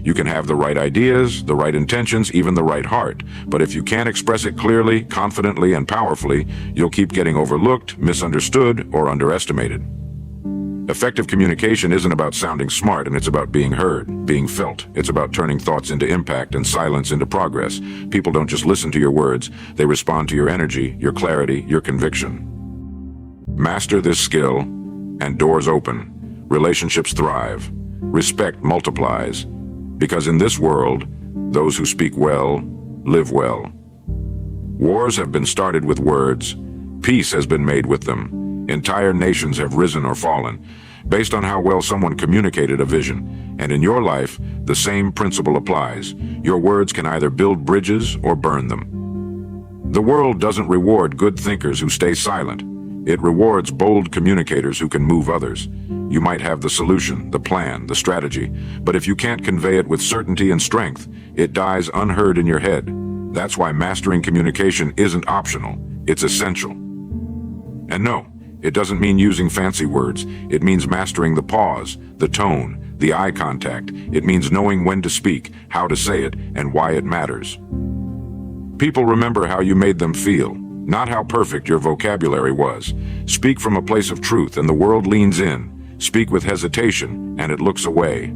You can have the right ideas, the right intentions, even the right heart. But if you can't express it clearly, confidently, and powerfully, you'll keep getting overlooked, misunderstood, or underestimated. Effective communication isn't about sounding smart, and it's about being heard, being felt. It's about turning thoughts into impact and silence into progress. People don't just listen to your words, they respond to your energy, your clarity, your conviction. Master this skill, and doors open. Relationships thrive. Respect multiplies. Because in this world, those who speak well, live well. Wars have been started with words. Peace has been made with them. Entire nations have risen or fallen, based on how well someone communicated a vision. And in your life, the same principle applies. Your words can either build bridges or burn them. The world doesn't reward good thinkers who stay silent. It rewards bold communicators who can move others. You might have the solution, the plan, the strategy, but if you can't convey it with certainty and strength, it dies unheard in your head. That's why mastering communication isn't optional, it's essential. And no, it doesn't mean using fancy words. It means mastering the pause, the tone, the eye contact. It means knowing when to speak, how to say it, and why it matters. People remember how you made them feel, not how perfect your vocabulary was. Speak from a place of truth and the world leans in. Speak with hesitation and it looks away.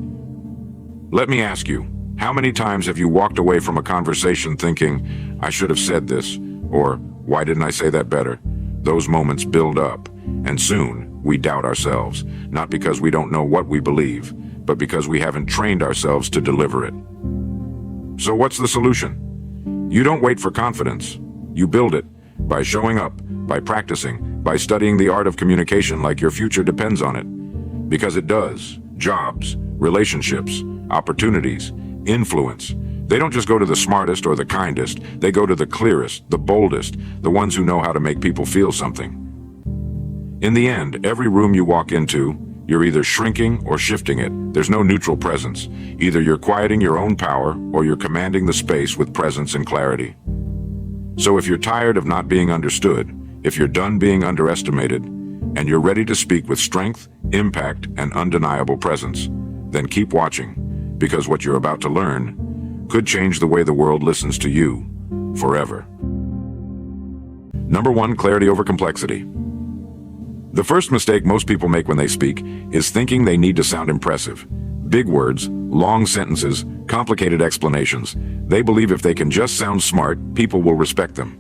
Let me ask you, how many times have you walked away from a conversation thinking, I should have said this, or why didn't I say that better? Those moments build up, and soon we doubt ourselves, not because we don't know what we believe, but because we haven't trained ourselves to deliver it. So what's the solution? You don't wait for confidence. You build it. By showing up, by practicing, by studying the art of communication like your future depends on it. Because it does. Jobs, relationships, opportunities, influence. They don't just go to the smartest or the kindest, they go to the clearest, the boldest, the ones who know how to make people feel something. In the end, every room you walk into, you're either shrinking or shifting it. There's no neutral presence. Either you're quieting your own power or you're commanding the space with presence and clarity. So if you're tired of not being understood, if you're done being underestimated, and you're ready to speak with strength, impact, and undeniable presence, then keep watching, because what you're about to learn could change the way the world listens to you forever. Number 1, clarity over complexity. The first mistake most people make when they speak is thinking they need to sound impressive. Big words, long sentences, complicated explanations. They believe if they can just sound smart, people will respect them.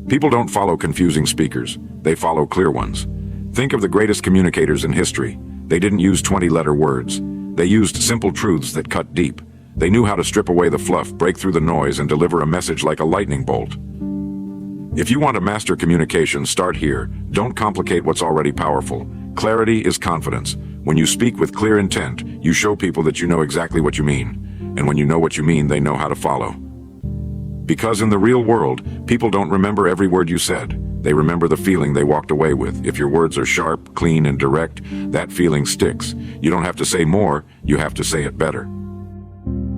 People don't follow confusing speakers, they follow clear ones. Think of the greatest communicators in history. They didn't use 20-letter words. They used simple truths that cut deep. They knew how to strip away the fluff, break through the noise, and deliver a message like a lightning bolt. If you want to master communication, start here. Don't complicate what's already powerful. Clarity is confidence. When you speak with clear intent, you show people that you know exactly what you mean. And when you know what you mean, they know how to follow. Because in the real world, people don't remember every word you said. They remember the feeling they walked away with. If your words are sharp, clean, and direct, that feeling sticks. You don't have to say more, you have to say it better.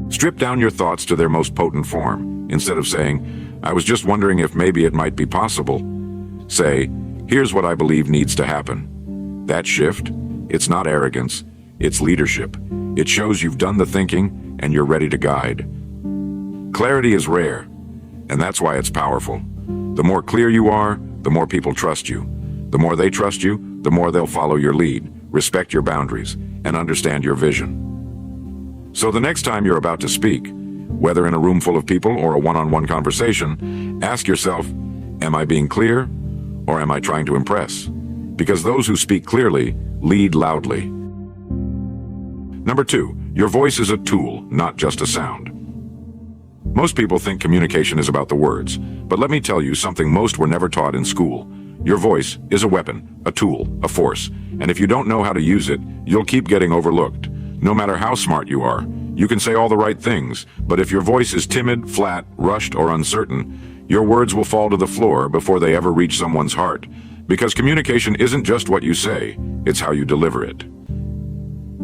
Strip down your thoughts to their most potent form. Instead of saying, I was just wondering if maybe it might be possible, say, here's what I believe needs to happen. That shift, it's not arrogance, it's leadership. It shows you've done the thinking and you're ready to guide. Clarity is rare, and that's why it's powerful. The more clear you are, the more people trust you. The more they trust you, the more they'll follow your lead, respect your boundaries, and understand your vision. So the next time you're about to speak, whether in a room full of people or a one-on-one conversation, ask yourself, am I being clear or am I trying to impress? Because those who speak clearly lead loudly. Number 2, your voice is a tool, not just a sound. Most people think communication is about the words, but let me tell you something most were never taught in school. Your voice is a weapon, a tool, a force, and if you don't know how to use it, you'll keep getting overlooked. No matter how smart you are, you can say all the right things, but if your voice is timid, flat, rushed, or uncertain, your words will fall to the floor before they ever reach someone's heart. Because communication isn't just what you say, it's how you deliver it.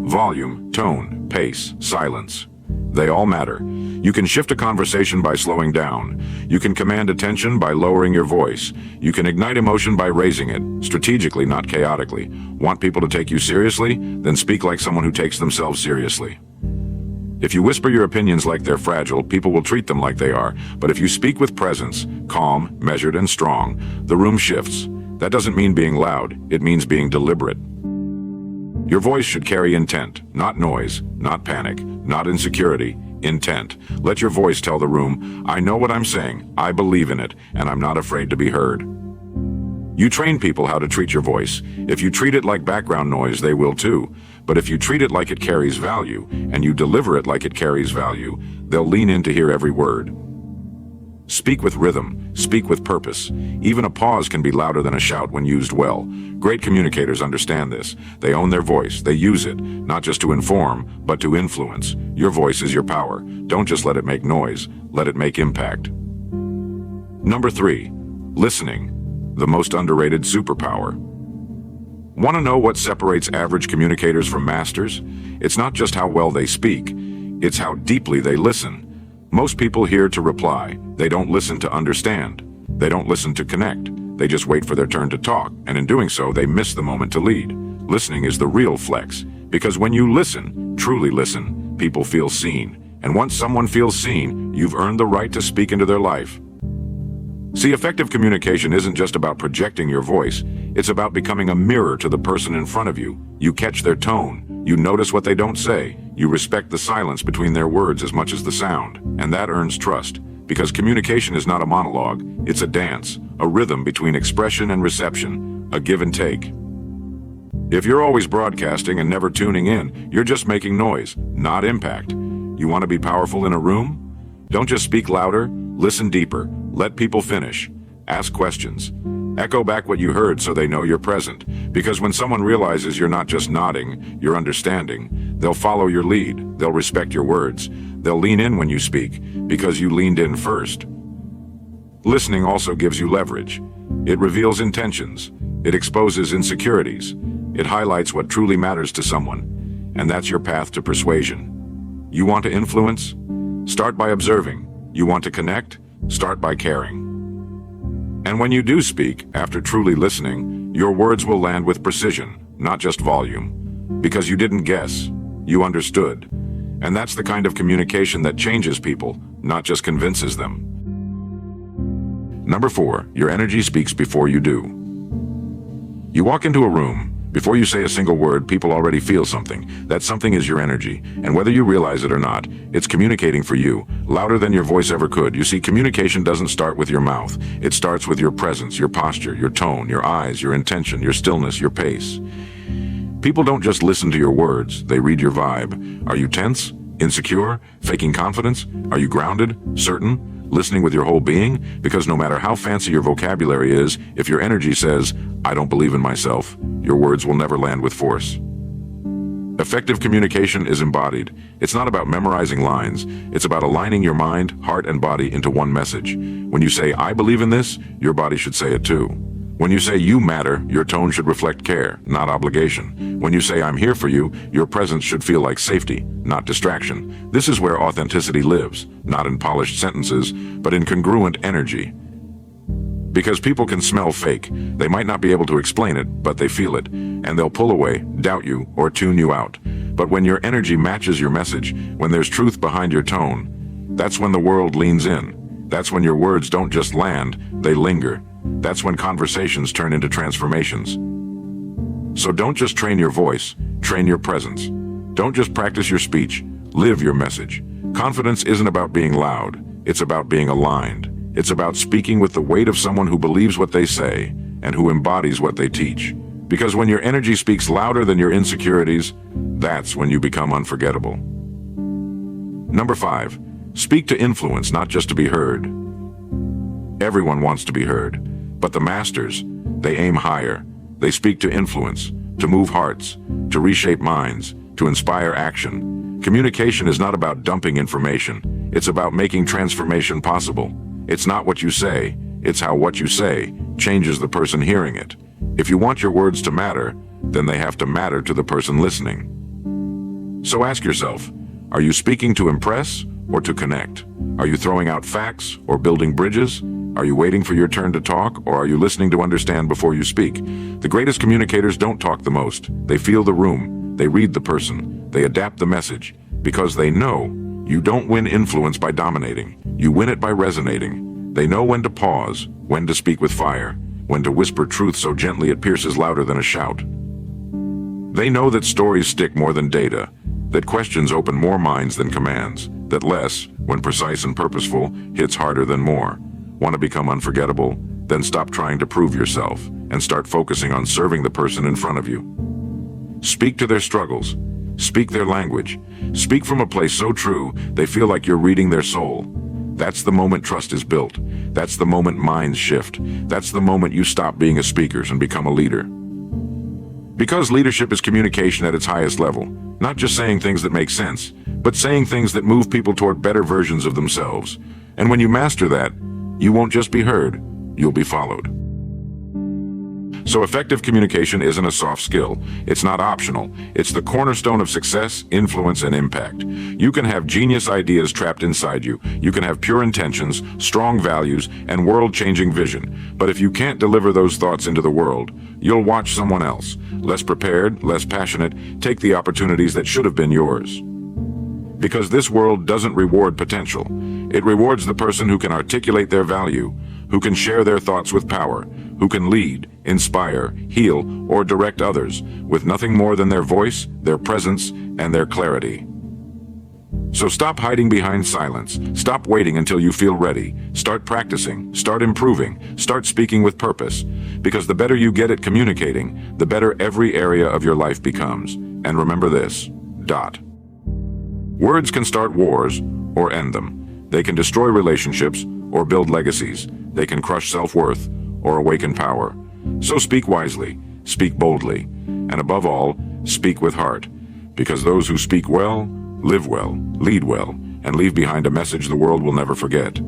Volume, tone, pace, silence. They all matter. You can shift a conversation by slowing down. You can command attention by lowering your voice. You can ignite emotion by raising it, strategically, not chaotically. Want people to take you seriously? Then speak like someone who takes themselves seriously. If you whisper your opinions like they're fragile, people will treat them like they are. But if you speak with presence, calm, measured, and strong, the room shifts. That doesn't mean being loud, it means being deliberate. Your voice should carry intent, not noise, not panic, not insecurity, intent. Let your voice tell the room, I know what I'm saying, I believe in it, and I'm not afraid to be heard. You train people how to treat your voice. If you treat it like background noise, they will too. But if you treat it like it carries value, and you deliver it like it carries value, they'll lean in to hear every word. Speak with rhythm, speak with purpose. Even a pause can be louder than a shout when used well. Great communicators understand this. They own their voice, they use it, not just to inform, but to influence. Your voice is your power. Don't just let it make noise, let it make impact. Number 3, listening, the most underrated superpower. Want to know what separates average communicators from masters? It's not just how well they speak, it's how deeply they listen. Most people hear to reply. They don't listen to understand. They don't listen to connect. They just wait for their turn to talk, and in doing so, they miss the moment to lead. Listening is the real flex, because when you listen, truly listen, people feel seen. And once someone feels seen, you've earned the right to speak into their life. See, effective communication isn't just about projecting your voice. It's about becoming a mirror to the person in front of you. You catch their tone. You notice what they don't say. You respect the silence between their words as much as the sound. And that earns trust. Because communication is not a monologue. It's a dance, a rhythm between expression and reception, a give and take. If you're always broadcasting and never tuning in, you're just making noise, not impact. You want to be powerful in a room? Don't just speak louder, listen deeper, let people finish, ask questions. Echo back what you heard so they know you're present. Because when someone realizes you're not just nodding, you're understanding, they'll follow your lead, they'll respect your words, they'll lean in when you speak, because you leaned in first. Listening also gives you leverage. It reveals intentions, it exposes insecurities, it highlights what truly matters to someone, and that's your path to persuasion. You want to influence? Start by observing. You want to connect? Start by caring. And when you do speak, after truly listening, your words will land with precision, not just volume. Because you didn't guess, you understood. And that's the kind of communication that changes people, not just convinces them. Number 4, your energy speaks before you do. You walk into a room. Before you say a single word, people already feel something. That something is your energy, and whether you realize it or not, it's communicating for you, louder than your voice ever could. You see, communication doesn't start with your mouth. It starts with your presence, your posture, your tone, your eyes, your intention, your stillness, your pace. People don't just listen to your words, they read your vibe. Are you tense? Insecure? Faking confidence? Are you grounded? Certain? Listening with your whole being? Because no matter how fancy your vocabulary is, if your energy says, I don't believe in myself, your words will never land with force. Effective communication is embodied. It's not about memorizing lines. It's about aligning your mind, heart, and body into one message. When you say, I believe in this, your body should say it too. When you say you matter, your tone should reflect care, not obligation. When you say I'm here for you, your presence should feel like safety, not distraction. This is where authenticity lives, not in polished sentences, but in congruent energy. Because people can smell fake. They might not be able to explain it, but they feel it, and they'll pull away, doubt you, or tune you out. But when your energy matches your message, when there's truth behind your tone, that's when the world leans in. That's when your words don't just land, they linger. That's when conversations turn into transformations. So don't just train your voice, train your presence. Don't just practice your speech, live your message. Confidence isn't about being loud, it's about being aligned. It's about speaking with the weight of someone who believes what they say and who embodies what they teach. Because when your energy speaks louder than your insecurities, that's when you become unforgettable. Number 5, speak to influence, not just to be heard. Everyone wants to be heard, but the masters, they aim higher. They speak to influence, to move hearts, to reshape minds, to inspire action. Communication is not about dumping information. It's about making transformation possible. It's not what you say, it's how what you say changes the person hearing it. If you want your words to matter, then they have to matter to the person listening. So ask yourself, are you speaking to impress or to connect? Are you throwing out facts or building bridges? Are you waiting for your turn to talk, or are you listening to understand before you speak? The greatest communicators don't talk the most. They feel the room, they read the person, they adapt the message, Because they know you don't win influence by dominating. You win it by resonating. They know when to pause, when to speak with fire, when to whisper truth so gently it pierces louder than a shout. They know that stories stick more than data, that questions open more minds than commands, that less, when precise and purposeful, hits harder than more. Want to become unforgettable? Then stop trying to prove yourself and start focusing on serving the person in front of you. Speak to their struggles. Speak their language. Speak from a place so true they feel like you're reading their soul. That's the moment trust is built. That's the moment minds shift. That's the moment you stop being a speaker and become a leader. Because leadership is communication at its highest level, not just saying things that make sense, but saying things that move people toward better versions of themselves. And when you master that, you won't just be heard, you'll be followed. So effective communication isn't a soft skill. It's not optional. It's the cornerstone of success, influence, and impact. You can have genius ideas trapped inside you. You can have pure intentions, strong values, and world-changing vision. But if you can't deliver those thoughts into the world, you'll watch someone else, less prepared, less passionate, take the opportunities that should have been yours. Because this world doesn't reward potential. It rewards the person who can articulate their value, who can share their thoughts with power, who can lead, inspire, heal, or direct others with nothing more than their voice, their presence, and their clarity. So stop hiding behind silence. Stop waiting until you feel ready. Start practicing, start improving, start speaking with purpose. Because the better you get at communicating, the better every area of your life becomes. And remember this, words can start wars or end them. They can destroy relationships or build legacies. They can crush self-worth or awaken power. So speak wisely, speak boldly, and above all, speak with heart. Because those who speak well, live well, lead well, and leave behind a message the world will never forget.